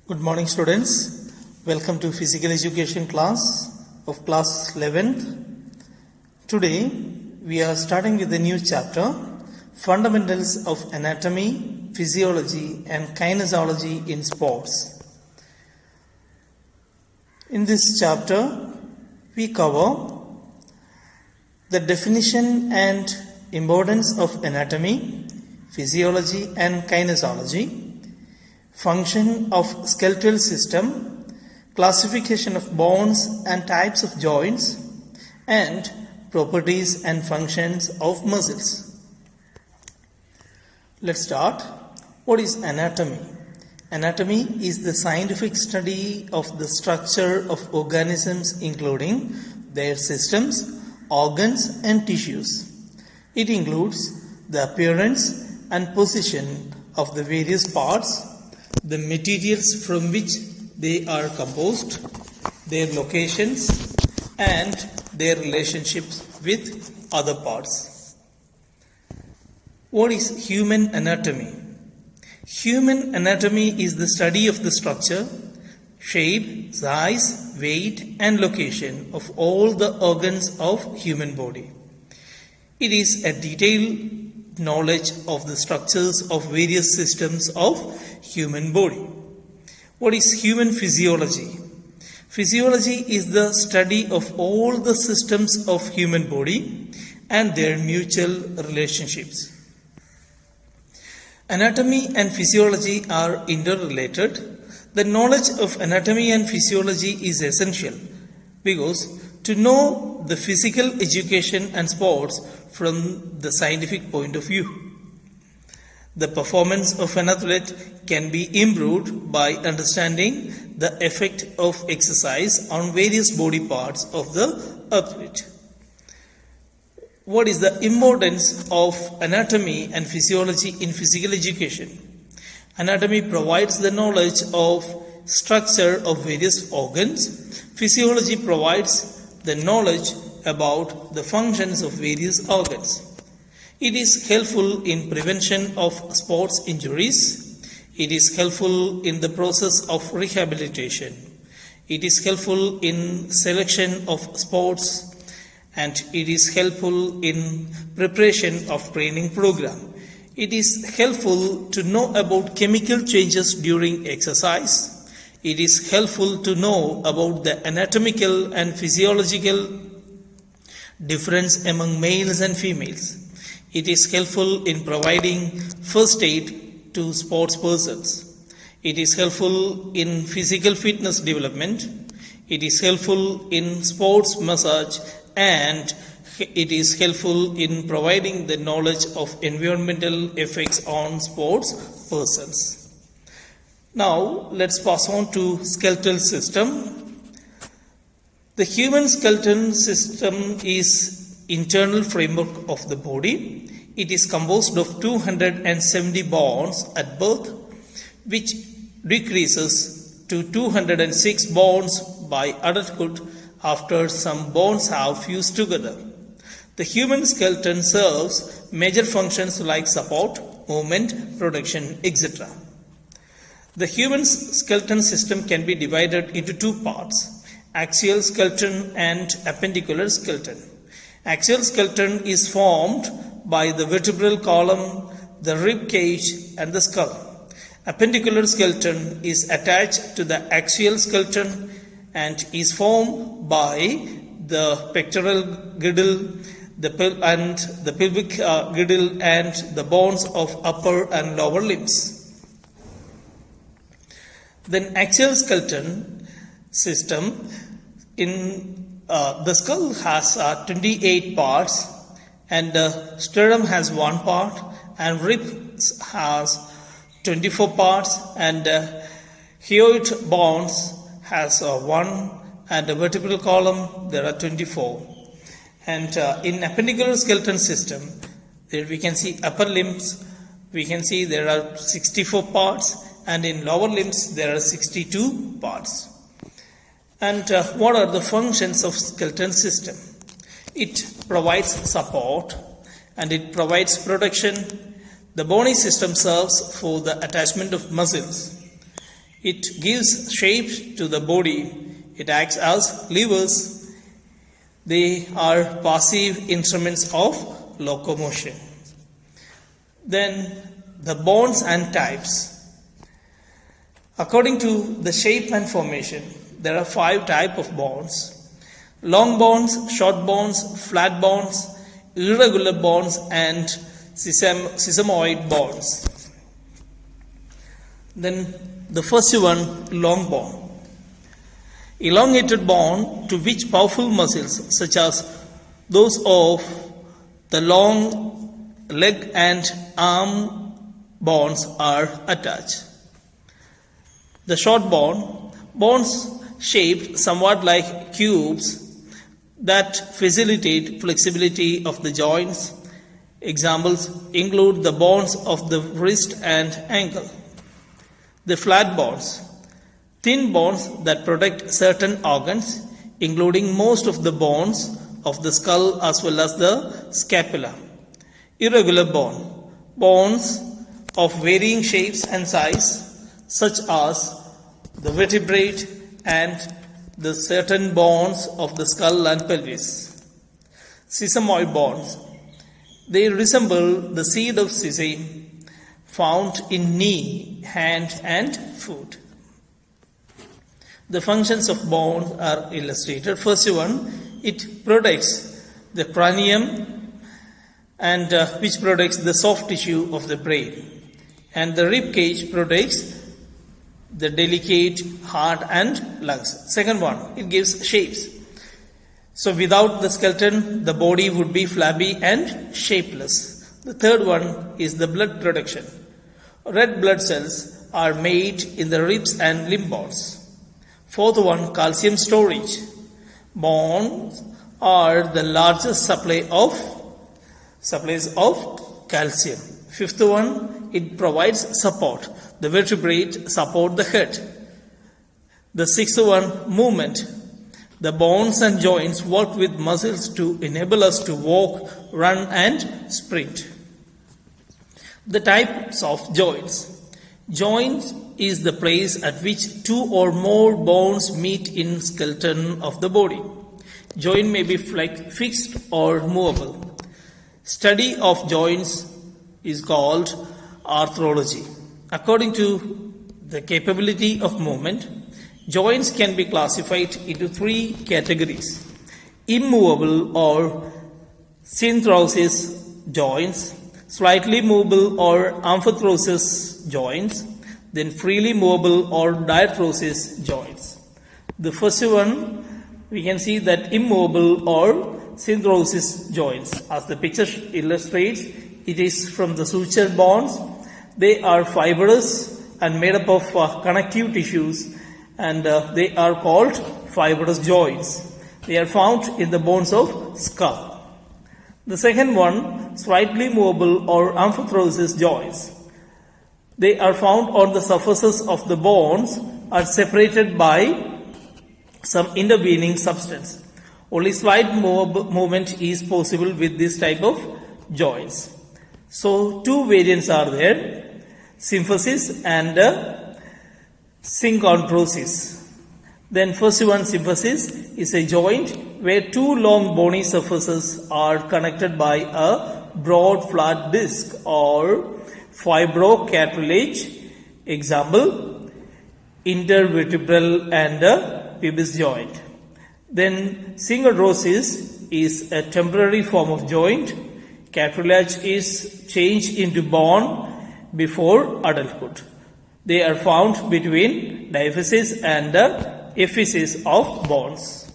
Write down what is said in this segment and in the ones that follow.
Good morning students. Welcome to physical education class of class 11th. Today we are starting with a new chapter, Fundamentals of Anatomy, Physiology and Kinesiology in Sports. In this chapter we cover the definition and importance of anatomy, physiology and kinesiology, function of skeletal system, classification of bones and types of joints, and properties and functions of muscles. Let's start. What is anatomy? Anatomy is the scientific study of the structure of organisms, including their systems, organs and tissues. It includes the appearance and position of the various parts, the materials from which they are composed, their locations, and their relationships with other parts. What is human anatomy? Human anatomy is the study of the structure, shape, size, weight, and location of all the organs of human body. It is a detailed knowledge of the structures of various systems of human body. What is human physiology? Physiology is the study of all the systems of human body and their mutual relationships. Anatomy and physiology are interrelated. The knowledge of anatomy and physiology is essential because to know the physical education and sports from the scientific point of view. The performance of an athlete can be improved by understanding the effect of exercise on various body parts of the athlete. What is the importance of anatomy and physiology in physical education? Anatomy provides the knowledge of structure of various organs. Physiology provides the knowledge about the functions of various organs. It is helpful in prevention of sports injuries. It is helpful in the process of rehabilitation. It is helpful in selection of sports, and it is helpful in preparation of training program. It is helpful to know about chemical changes during exercise. It is helpful to know about the anatomical and physiological difference among males and females. It is helpful in providing first aid to sports persons. It is helpful in physical fitness development. It is helpful in sports massage, and it is helpful in providing the knowledge of environmental effects on sports persons. Now let's pass on to skeletal system. The human skeletal system is internal framework of the body. It is composed of 270 bones at birth, which decreases to 206 bones by adulthood after some bones have fused together. The human skeleton serves major functions like support, movement, protection, etc. The human skeleton system can be divided into two parts, axial skeleton and appendicular skeleton. Axial skeleton is formed by the vertebral column, the rib cage, and the skull. Appendicular skeleton is attached to the axial skeleton and is formed by the pectoral girdle, the pelvic girdle, and the bones of upper and lower limbs. Then axial skeleton system the skull has 28 parts, and the sternum has one part, and ribs has 24 parts, and hyoid bones has one, and the vertebral column there are 24. And in appendicular skeleton system, there we can see upper limbs, we can see there are 64 parts, and in lower limbs there are 62 parts. And what are the functions of skeleton system? It provides support and it provides protection. The bony system serves for the attachment of muscles. It gives shape to the body. It acts as levers. They are passive instruments of locomotion. Then the bonds and types. According to the shape and formation, there are 5 types of bonds. Long bonds, short bonds, flat bonds, irregular bonds, and sesamoid bonds. Then the first one, long bond. Elongated bond to which powerful muscles such as those of the long leg and arm bonds are attached. The short bond, bonds shaped somewhat like cubes that facilitate flexibility of the joints. Examples include the bonds of the wrist and ankle. The flat bonds, thin bonds that protect certain organs, including most of the bones of the skull as well as the scapula. Irregular bond, bonds of varying shapes and size, such as the vertebrate and the certain bones of the skull and pelvis. Sesamoid bonds, they resemble the seed of sesame found in knee, hand, and foot. The functions of bones are illustrated. First one, it protects the cranium and which protects the soft tissue of the brain, and the rib cage protects the delicate heart and lungs. Second one, it gives shapes. So without the skeleton, the body would be flabby and shapeless. The third one is the blood production. Red blood cells are made in the ribs and limb bones. Fourth one, calcium storage. Bones are the largest supplies of calcium. Fifth one, it provides support. The vertebrate support the head. The sixth one, movement. The bones and joints work with muscles to enable us to walk, run, and sprint. The types of joints. Joint is the place at which 2 or more bones meet in skeleton of the body. Joint may be fixed or movable. Study of joints is called arthrology. According to the capability of movement, joints can be classified into 3 categories: immovable or synthrosis joints, slightly movable or amphithrosis joints, then freely movable or diarthrosis joints. The first one, we can see that immovable or synthrosis joints. As the picture illustrates, it is from the suture bones. They are fibrous and made up of connective tissues, and they are called fibrous joints. They are found in the bones of skull. The second one, slightly movable or amphithrosis joints. They are found on the surfaces of the bones, are separated by some intervening substance. Only slight movement is possible with this type of joints. So 2 variants are there: symphysis and synchondrosis. Then first one, symphysis, is a joint where 2 long bony surfaces are connected by a broad flat disc or fibrocartilage. Example, intervertebral and pubis joint. Then synchondrosis is a temporary form of joint. Cartilage is changed into bone before adulthood. They are found between diaphysis and epiphysis of bones.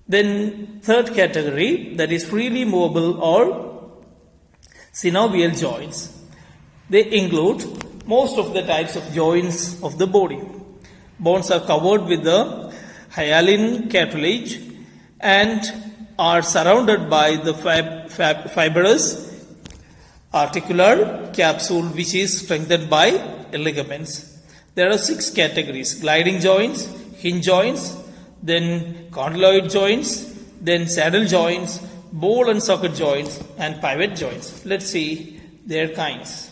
Then third category, that is freely movable or synovial joints. They include most of the types of joints of the body. Bones are covered with the hyaline cartilage and are surrounded by the fibrous articular capsule, which is strengthened by ligaments. There are 6 categories: gliding joints, hinge joints, then condyloid joints, then saddle joints, ball and socket joints, and pivot joints. Let's see their kinds.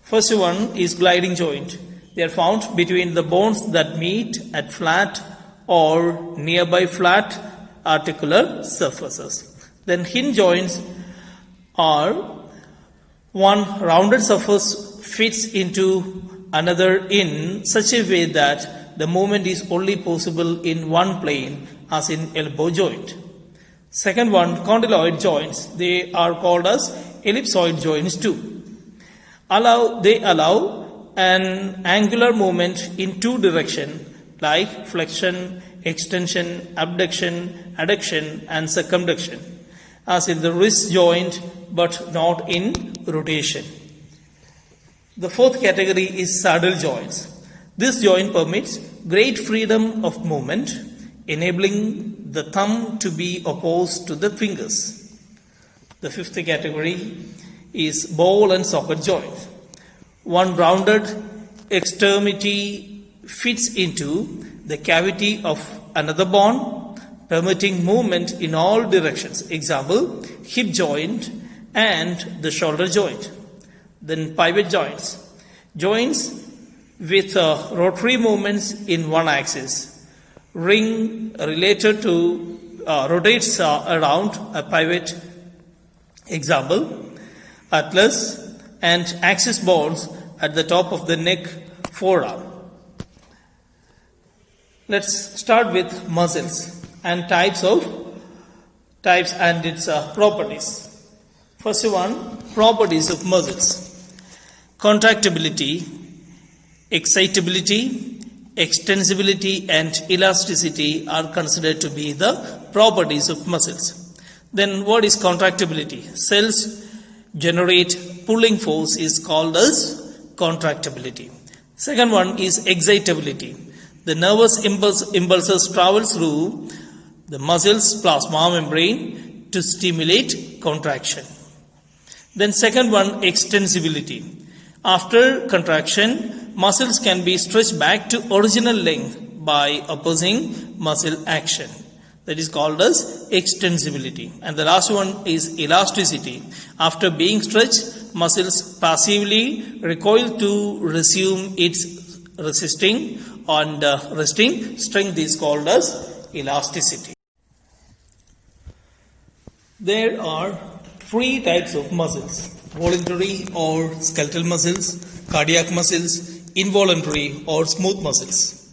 First one is gliding joint. They are found between the bones that meet at flat or nearby flat articular surfaces. Then hinge joints are one rounded surface fits into another in such a way that the movement is only possible in one plane, as in elbow joint. Second one, condyloid joints. They are called as ellipsoid joints too. They allow an angular movement in two directions like flexion, extension, abduction, adduction and circumduction, as in the wrist joint, but not in rotation. The fourth category is saddle joints. This joint permits great freedom of movement, enabling the thumb to be opposed to the fingers. The fifth category is ball and socket joint. One rounded extremity fits into the cavity of another bone, permitting movement in all directions. Example, hip joint and the shoulder joint. Then pivot joints. Joints with rotary movements in one axis. Ring related to rotates around a pivot. Example, atlas and axis bones at the top of the neck, forearm. Let's start with muscles and types and its properties. First one, properties of muscles. Contractibility, excitability, extensibility and elasticity are considered to be the properties of muscles. Then what is contractibility? Cells generate pulling force is called as contractibility. Second one is excitability. The nervous impulses travel through the muscles plasma membrane to stimulate contraction. Then second one, extensibility. After contraction, muscles can be stretched back to original length by opposing muscle action. That is called as extensibility. And the last one is elasticity. After being stretched, muscles passively recoil to resume its resting strength is called as elasticity. There are three types of muscles: voluntary or skeletal muscles, cardiac muscles, involuntary or smooth muscles.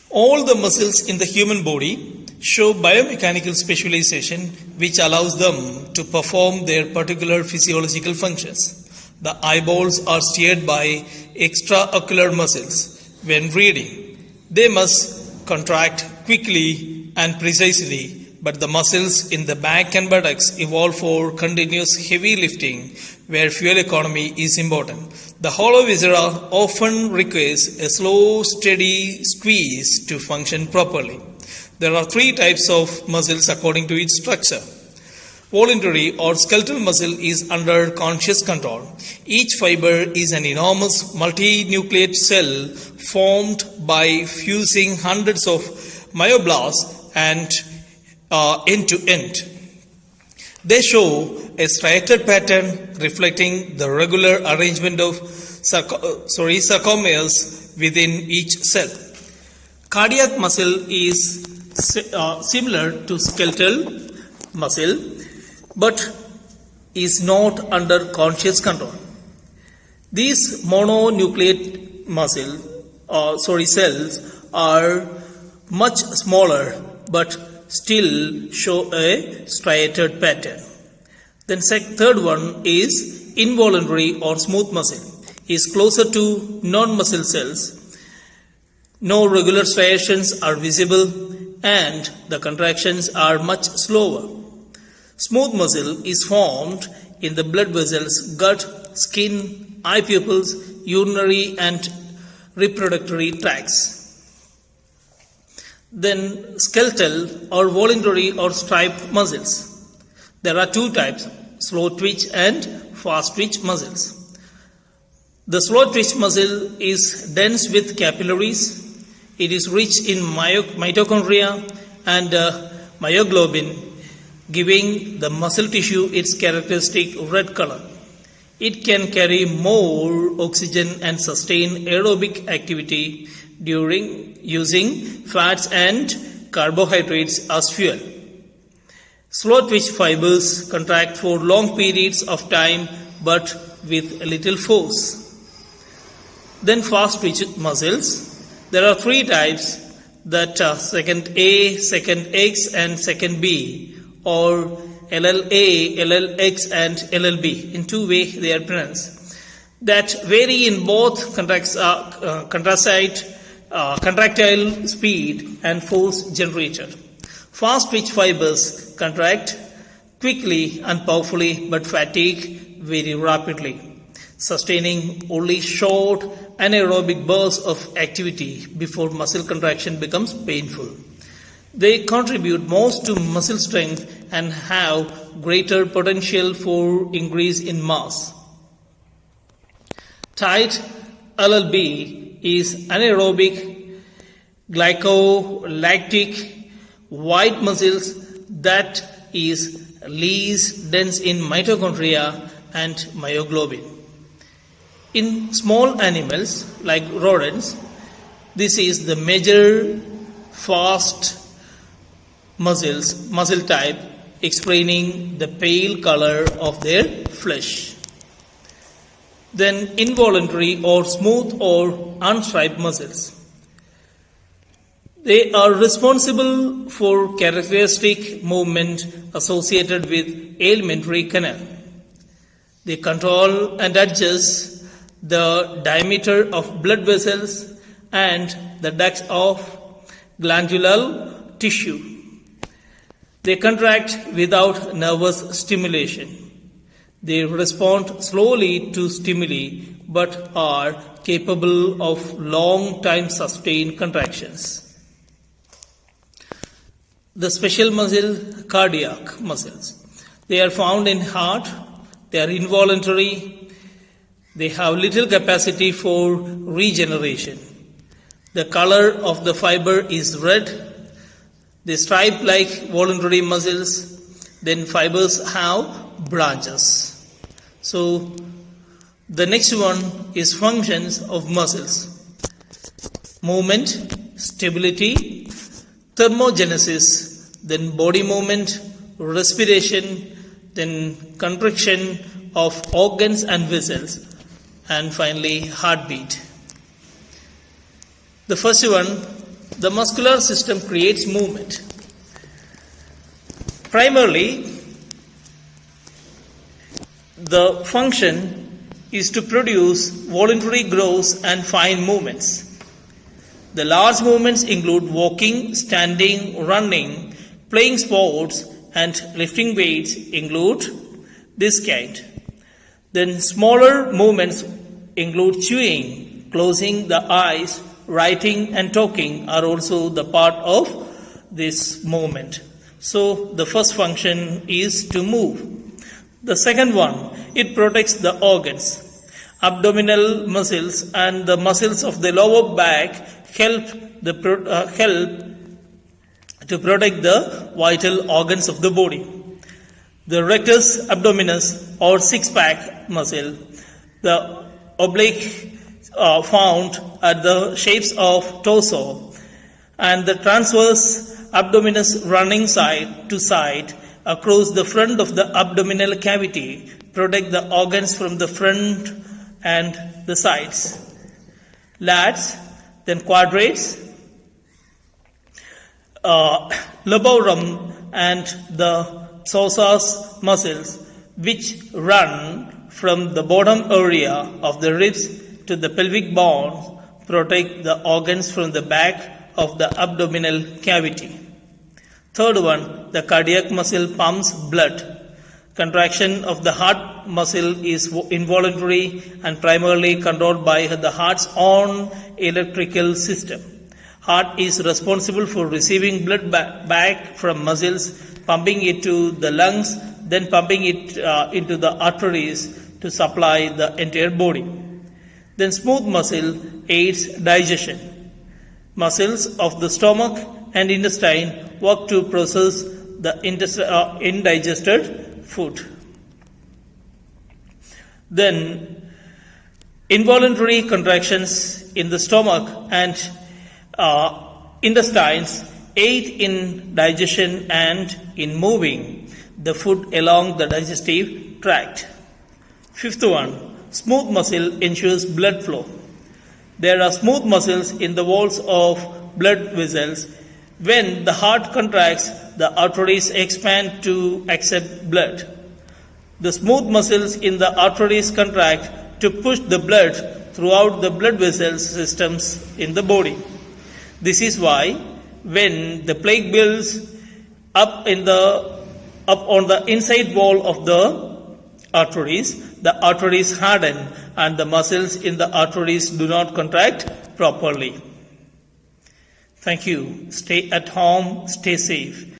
All the muscles in the human body show biomechanical specialization which allows them to perform their particular physiological functions. The eyeballs are steered by extraocular muscles. When reading, they must contract quickly and precisely, but the muscles in the back and buttocks evolve for continuous heavy lifting where fuel economy is important. The hollow viscera often requires a slow, steady squeeze to function properly. There are three types of muscles according to its structure. Voluntary or skeletal muscle is under conscious control. Each fiber is an enormous multinucleate cell formed by fusing hundreds of myoblasts and end to end. They show a striated pattern reflecting the regular arrangement of sarcomeres within each cell. Cardiac muscle is similar to skeletal muscle but is not under conscious control. These mononucleate cells are much smaller but still show a striated pattern. Then third one is involuntary or smooth muscle. Is closer to non-muscle cells. No regular striations are visible and the contractions are much slower. Smooth muscle is formed in the blood vessels, gut, skin, eye pupils, urinary and reproductory tracts. Then skeletal or voluntary or striped muscles. There are two types, slow twitch and fast twitch muscles. The slow twitch muscle is dense with capillaries. It is rich in mitochondria and myoglobin, giving the muscle tissue its characteristic red color. It can carry more oxygen and sustain aerobic activity during using fats and carbohydrates as fuel. Slow twitch fibers contract for long periods of time but with little force. Then fast twitch muscles. There are three types, that second A, second X and second B, or LLA, LLX and LLB. In two ways they are pronounced. That vary in both contractile speed and force generated. Fast twitch fibers contract quickly and powerfully but fatigue very rapidly, sustaining only short anaerobic bursts of activity before muscle contraction becomes painful. They contribute most to muscle strength and have greater potential for increase in mass. Tight LLB is anaerobic glycolactic white muscles that is least dense in mitochondria and myoglobin. In small animals like rodents, this is the major fast muscle type, explaining the pale color of their flesh. Then involuntary or smooth or unstriped muscles. They are responsible for characteristic movement associated with alimentary canal. They control and adjust the diameter of blood vessels and the ducts of glandular tissue. They contract without nervous stimulation. They respond slowly to stimuli but are capable of long time sustained contractions. The special muscle, cardiac muscles. They are found in heart. They are involuntary. They have little capacity for regeneration. The color of the fiber is red. They stripe like voluntary muscles. Then fibers have branches. So the next one is functions of muscles. Movement, stability, thermogenesis, then body movement, respiration, then contraction of organs and vessels, and finally heartbeat. The first one, the muscular system creates movement. Primarily, the function is to produce voluntary growth and fine movements. The large movements include walking, standing, running, playing sports, and lifting weights include this kind. Then smaller movements include chewing, closing the eyes, writing and talking are also the part of this movement. So the first function is to move. The second one, it protects the organs. Abdominal muscles and the muscles of the lower back help to protect the vital organs of the body. The rectus abdominis or six-pack muscle, the oblique found at the shapes of torso, and the transverse abdominis running side to side across the front of the abdominal cavity protect the organs from the front and the sides. Lats, then quadrates, laborum and the psoas muscles which run from the bottom area of the ribs to the pelvic bone protect the organs from the back of the abdominal cavity. Third one, the cardiac muscle pumps blood. Contraction of the heart muscle is involuntary and primarily controlled by the heart's own electrical system. Heart is responsible for receiving blood back from muscles, pumping it to the lungs, then pumping it into the arteries to supply the entire body. Then smooth muscle aids digestion. Muscles of the stomach and intestine work to process the indigested food. Then involuntary contractions in the stomach and intestines aid in digestion and in moving the food along the digestive tract. Fifth one, smooth muscle ensures blood flow. There are smooth muscles in the walls of blood vessels. When the heart contracts, the arteries expand to accept blood. The smooth muscles in the arteries contract to push the blood throughout the blood vessel systems in the body. This is why when the plaque builds up on the inside wall of the arteries harden and the muscles in the arteries do not contract properly. Thank you. Stay at home, stay safe.